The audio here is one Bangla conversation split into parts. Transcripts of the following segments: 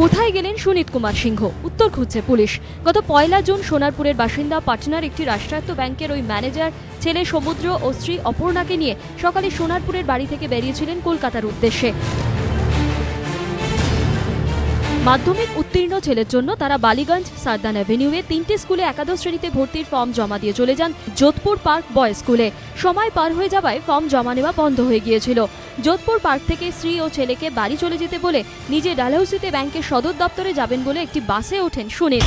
কোথায় গেলেন সুনীত কুমার সিংহ? উত্তর খুঁজছে পুলিশ। গত 1 জুন সোনারপুরের বাসিন্দা পাটনার একটি রাষ্ট্রায়ত্ত ব্যাংকের ওই ম্যানেজার ছেলে সমুদ্র ও স্ত্রী অপর্ণাকে নিয়ে সকালে সোনারপুরের বাড়ি থেকে বেরিয়েছিলেন কলকাতার উদ্দেশ্যে। মাধ্যমিক উত্তীর্ণ ছেলের জন্য তারা বালিগঞ্জ সারদান অ্যাভিনিউয়ে 3টে স্কুলে একাদশ শ্রেণীতে ভর্তির ফর্ম জমা দিয়ে চলে যান যোধপুর পার্ক বয়েজ স্কুলে। সময় পার হয়ে যাওয়ায় ফর্ম জমা নেওয়া বন্ধ হয়ে গিয়েছিল। যোধপুর পার্ক থেকে স্ত্রী ও ছেলেকে বাড়ি চলে যেতে বলে নিজে ডালহৌসিতে ব্যাংকের সদর দপ্তরে যাবেন বলে একটি বাসে ওঠেন সুনীত।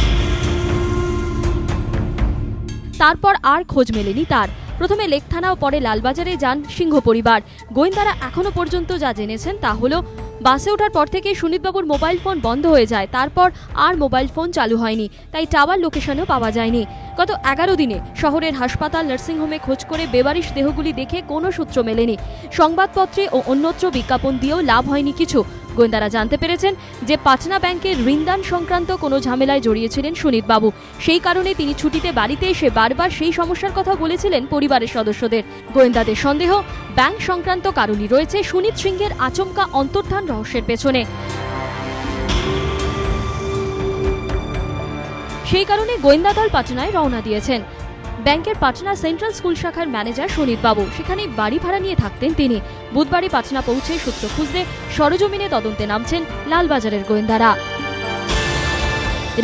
তারপর আর খোঁজ মেলেনি তার। প্রথমে লেক থানা ও পরে লালবাজারে যান সিংহ পরিবার। গোয়েন্দারা এখনো পর্যন্ত যা জেনেছেন তা হলো বাসে ওঠার পর থেকে সুনীতবাবুর মোবাইল ফোন বন্ধ হয়ে যায়। তারপর আর মোবাইল ফোন চালু হয়নি, তাই টাওয়ার লোকেশনও পাওয়া যায়নি। গত 11 দিনে শহরের হাসপাতাল, নার্সিংহোমে খোঁজ করে বেবারিশ দেহগুলি দেখে কোনো সূত্র মেলেনি। সংবাদপত্রে ও অন্যত্র বিজ্ঞাপন দিয়েও লাভ হয়নি কিছু। গোয়েন্দারা জানতে পেরেছেন যে পাটনা ব্যাংকের ঋণদান সংক্রান্ত কোনো ঝামেলায় জড়িয়েছিলেন সুনীতবাবু। সেই কারণে তিনি ছুটিতে বাড়িতে এসে বারবার সেই সমস্যার কথা বলেছিলেন পরিবারের সদস্যদের। গোয়েন্দাদের সন্দেহ, ব্যাংক সংক্রান্ত কারণই রয়েছে সুনীত সিংহের আচমকা অন্তর্ধান রহস্যের পেছনে। সেই কারণে গোয়েন্দা দল পাটনায় রওনা দিয়েছেন। ব্যাংকের পাটনা সেন্ট্রাল স্কুল শাখার ম্যানেজার সুনীতবাবু, সেখানে বাড়ি ভাড়া নিয়ে থাকতেন তিনি। বুধবারই পাটনা পৌঁছে সূত্র খুঁজতে সরজমিনে তদন্তে নামছেন লালবাজারের গোয়েন্দারা।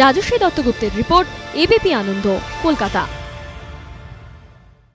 রাজশ্রী দত্তগুপ্তের রিপোর্ট, এবিপি আনন্দ, কলকাতা।